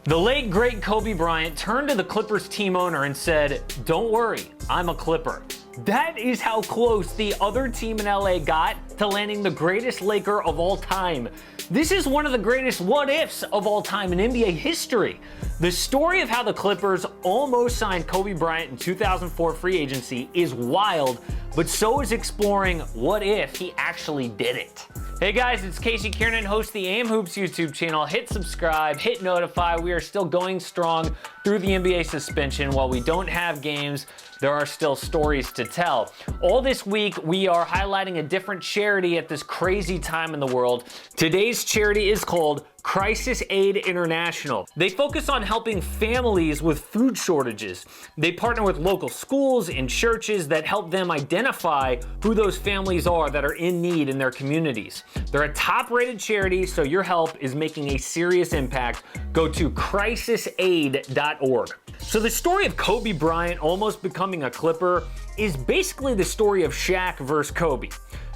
The late, great Kobe Bryant turned to the Clippers team owner and said, "Don't worry, I'm a Clipper." That is how close the other team in LA got to landing the greatest Laker of all time. This is one of the greatest what-ifs of all time in NBA history. The story of how the Clippers almost signed Kobe Bryant in 2004 free agency is wild, but so is exploring what if he actually did it. Hey guys, it's Casey Kiernan, host of the AM Hoops YouTube channel. Hit subscribe, hit notify. We are still going strong through the NBA suspension. While we don't have games, there are still stories to tell. All this week, we are highlighting a different charity at this crazy time in the world. Today's charity is called Crisis Aid International. They focus on helping families with food shortages. They partner with local schools and churches that help them identify who those families are that are in need in their communities. They're a top-rated charity, so your help is making a serious impact. Go to crisisaid.org. So the story of Kobe Bryant almost becoming a Clipper is basically the story of Shaq versus Kobe.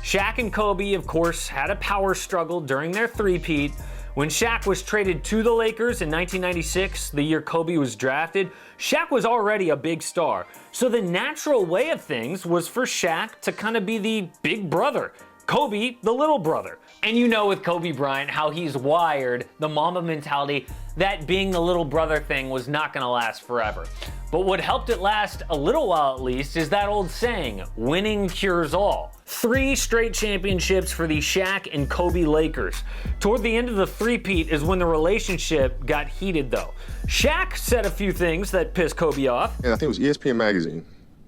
Shaq and Kobe, of course, had a power struggle during their three-peat. When Shaq was traded to the Lakers in 1996, the year Kobe was drafted, Shaq was already a big star. So the natural way of things was for Shaq to kind of be the big brother, Kobe the little brother. And you know with Kobe Bryant how he's wired, the Mamba mentality, that being the little brother thing was not going to last forever. But what helped it last a little while at least is that old saying, winning cures all. 3 straight championships for the Shaq and Kobe Lakers. Toward the end of the three-peat is when the relationship got heated though. Shaq said a few things that pissed Kobe off. And I think it was ESPN magazine,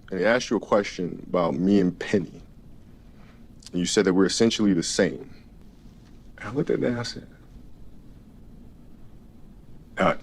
and they asked you a question about me and Penny. And you said that we're essentially the same. And I looked at that and I said,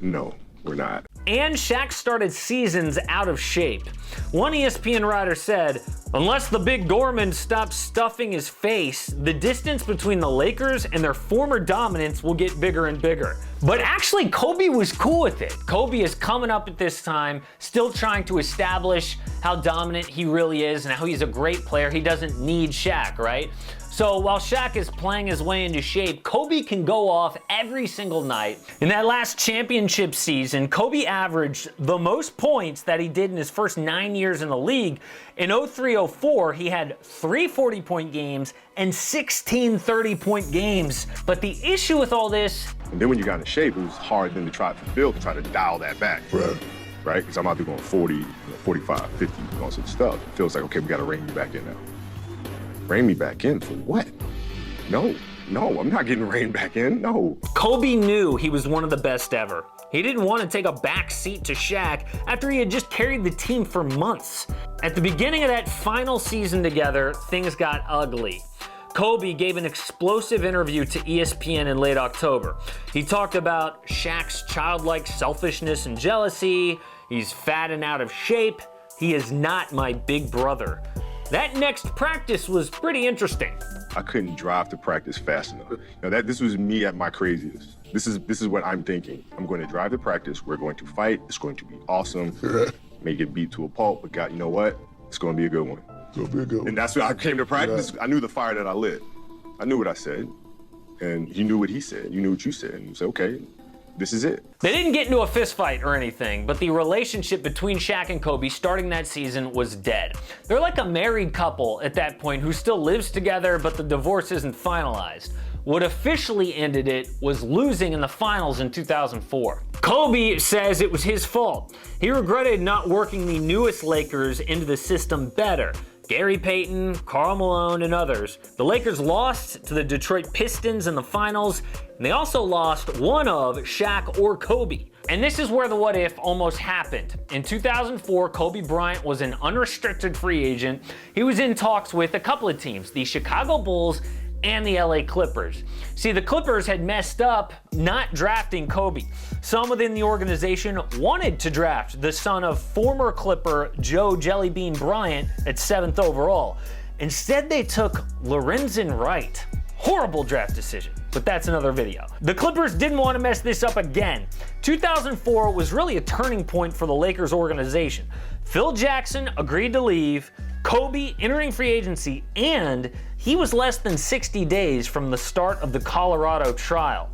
no, we're not. And Shaq started seasons out of shape. One ESPN writer said, "Unless the big Gorman stops stuffing his face, the distance between the Lakers and their former dominance will get bigger and bigger." But actually, Kobe was cool with it. Kobe is coming up at this time, still trying to establish how dominant he really is and how he's a great player. He doesn't need Shaq, right? So while Shaq is playing his way into shape, Kobe can go off every single night. In that last championship season, Kobe averaged the most points that he did in his first 9 years in the league. In 03-04, he had 3 40-point games and 16 30-point games. But the issue with all this... And then when you got in shape, it was hard then to try to dial that back. Right? Because I'm out there going 40, 45, 50, all sorts of stuff. It feels like, okay, we got to rein you back in now. Rein me back in for what? No, I'm not getting reined back in, no. Kobe knew he was one of the best ever. He didn't want to take a back seat to Shaq after he had just carried the team for months. At the beginning of that final season together, things got ugly. Kobe gave an explosive interview to ESPN in late October. He talked about Shaq's childlike selfishness and jealousy. He's fat and out of shape. He is not my big brother. That next practice was pretty interesting. I couldn't drive to practice fast enough. This was me at my craziest. This is what I'm thinking. I'm going to drive to practice. We're going to fight. It's going to be awesome. May get beat to a pulp, but God, you know what? It's going to be a good one. It's going to be a good one. And that's when I came to practice. I knew the fire that I lit. I knew what I said, and he knew what he said. You knew what you said, and you said, okay, this is it. They didn't get into a fist fight or anything, but the relationship between Shaq and Kobe starting that season was dead. They're like a married couple at that point who still lives together, but the divorce isn't finalized. What officially ended it was losing in the finals in 2004. Kobe says it was his fault. He regretted not working the newest Lakers into the system better. Gary Payton, Karl Malone, and others. The Lakers lost to the Detroit Pistons in the finals, and they also lost one of Shaq or Kobe. And this is where the what if almost happened. In 2004, Kobe Bryant was an unrestricted free agent. He was in talks with a couple of teams, the Chicago Bulls and the LA Clippers. See, the Clippers had messed up not drafting Kobe. Some within the organization wanted to draft the son of former Clipper Joe Jellybean Bryant at 7th overall. Instead, they took Lorenzen Wright. Horrible draft decision, but that's another video. The Clippers didn't want to mess this up again. 2004 was really a turning point for the Lakers organization. Phil Jackson agreed to leave, Kobe entering free agency, and he was less than 60 days from the start of the Colorado trial.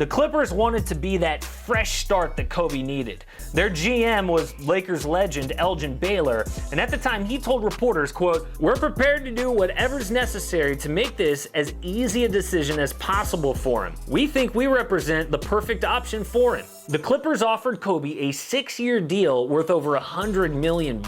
The Clippers wanted to be that fresh start that Kobe needed. Their GM was Lakers legend Elgin Baylor, and at the time he told reporters, quote, "We're prepared to do whatever's necessary to make this as easy a decision as possible for him. We think we represent the perfect option for him." The Clippers offered Kobe a 6-year deal worth over $100 million.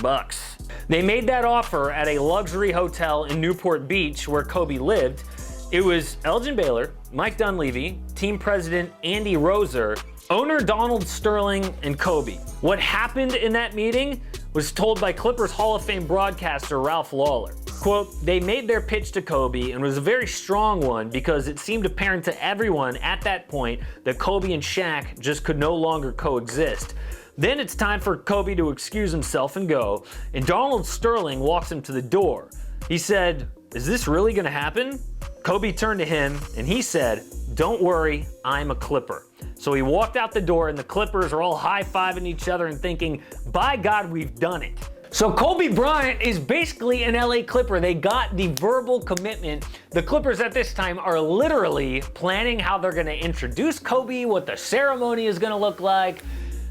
They made that offer at a luxury hotel in Newport Beach where Kobe lived. It was Elgin Baylor, Mike Dunleavy, team president Andy Roser, owner Donald Sterling, and Kobe. What happened in that meeting was told by Clippers Hall of Fame broadcaster Ralph Lawler. Quote, "They made their pitch to Kobe and it was a very strong one because it seemed apparent to everyone at that point that Kobe and Shaq just could no longer coexist. Then it's time for Kobe to excuse himself and go, and Donald Sterling walks him to the door. He said, 'Is this really gonna happen?' Kobe turned to him and he said, 'Don't worry, I'm a Clipper.' So he walked out the door and the Clippers are all high-fiving each other and thinking, 'By God, we've done it.'" So Kobe Bryant is basically an LA Clipper. They got the verbal commitment. The Clippers at this time are literally planning how they're gonna introduce Kobe, what the ceremony is gonna look like.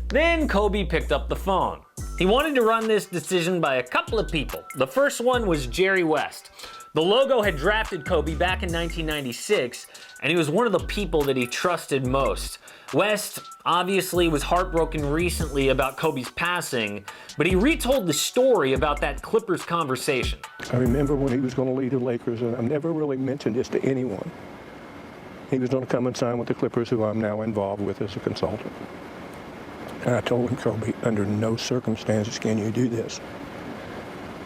Then Kobe picked up the phone. He wanted to run this decision by a couple of people. The first one was Jerry West. The Logo had drafted Kobe back in 1996, and he was one of the people that he trusted most. West obviously was heartbroken recently about Kobe's passing, but he retold the story about that Clippers conversation. I remember when he was going to lead the Lakers, and I've never really mentioned this to anyone. He was going to come and sign with the Clippers, who I'm now involved with as a consultant. And I told him, "Kobe, under no circumstances can you do this."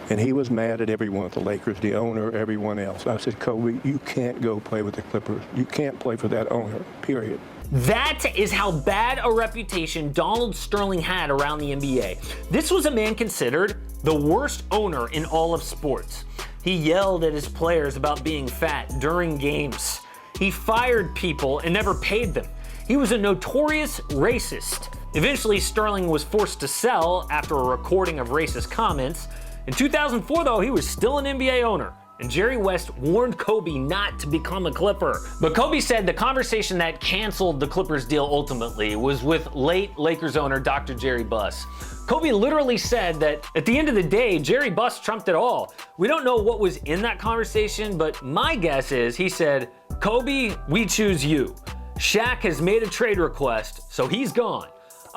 And he was mad at everyone at the Lakers, the owner, everyone else. I said, "Kobe, you can't go play with the Clippers. You can't play for that owner, period." That is how bad a reputation Donald Sterling had around the NBA. This was a man considered the worst owner in all of sports. He yelled at his players about being fat during games. He fired people and never paid them. He was a notorious racist. Eventually, Sterling was forced to sell after a recording of racist comments. In 2004, though, he was still an NBA owner, and Jerry West warned Kobe not to become a Clipper. But Kobe said the conversation that canceled the Clippers deal ultimately was with late Lakers owner Dr. Jerry Buss. Kobe literally said that at the end of the day, Jerry Buss trumped it all. We don't know what was in that conversation, but my guess is he said, "Kobe, we choose you. Shaq has made a trade request, so he's gone.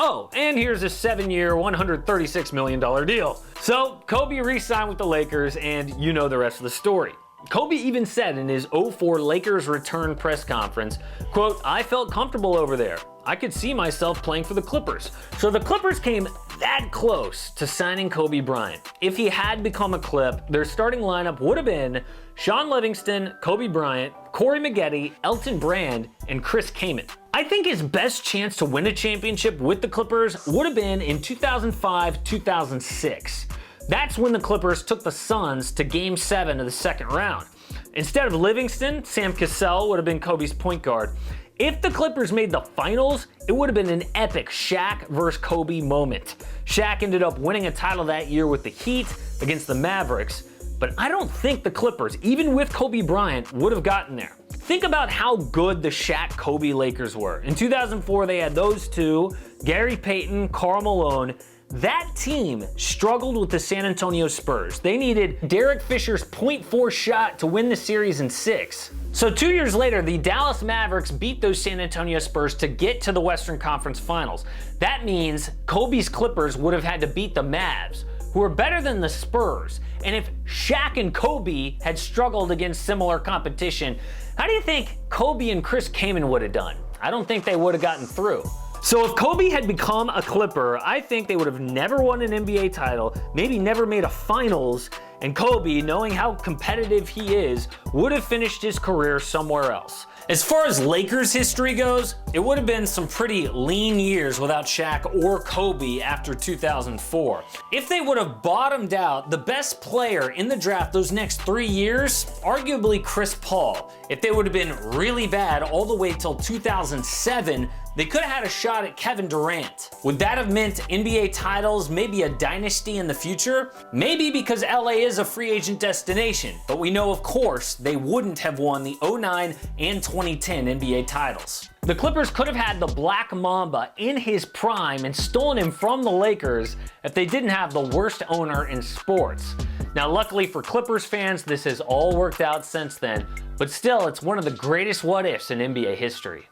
Oh, and here's a 7-year, $136 million deal." So Kobe re-signed with the Lakers, and you know the rest of the story. Kobe even said in his 2004 Lakers return press conference, quote, "I felt comfortable over there. I could see myself playing for the Clippers." So the Clippers came that close to signing Kobe Bryant. If he had become a Clip, their starting lineup would have been Shaun Livingston, Kobe Bryant, Corey Maggette, Elton Brand, and Chris Kaman. I think his best chance to win a championship with the Clippers would have been in 2005-2006. That's when the Clippers took the Suns to Game 7 of the second round. Instead of Livingston, Sam Cassell would have been Kobe's point guard. If the Clippers made the finals, it would have been an epic Shaq versus Kobe moment. Shaq ended up winning a title that year with the Heat against the Mavericks, but I don't think the Clippers, even with Kobe Bryant, would have gotten there. Think about how good the Shaq-Kobe Lakers were. In 2004, they had those two, Gary Payton, Karl Malone. That team struggled with the San Antonio Spurs. They needed Derek Fisher's .4 shot to win the series in 6. So 2 years later, the Dallas Mavericks beat those San Antonio Spurs to get to the Western Conference Finals. That means Kobe's Clippers would have had to beat the Mavs, who are better than the Spurs. And if Shaq and Kobe had struggled against similar competition, how do you think Kobe and Chris Kaman would have done? I don't think they would have gotten through. So if Kobe had become a Clipper, I think they would have never won an NBA title, maybe never made a finals, and Kobe, knowing how competitive he is, would have finished his career somewhere else. As far as Lakers history goes, it would have been some pretty lean years without Shaq or Kobe after 2004. If they would have bottomed out, the best player in the draft those next 3 years, arguably Chris Paul. If they would have been really bad all the way till 2007, they could have had a shot at Kevin Durant. Would that have meant NBA titles, maybe a dynasty in the future? Maybe, because LA is a free agent destination, but we know of course they wouldn't have won the 09 and 2010 NBA titles. The Clippers could have had the Black Mamba in his prime and stolen him from the Lakers if they didn't have the worst owner in sports. Now, luckily for Clippers fans, this has all worked out since then, but still, it's one of the greatest what-ifs in NBA history.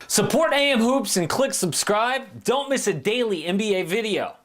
Support AM Hoops and click subscribe. Don't miss a daily NBA video.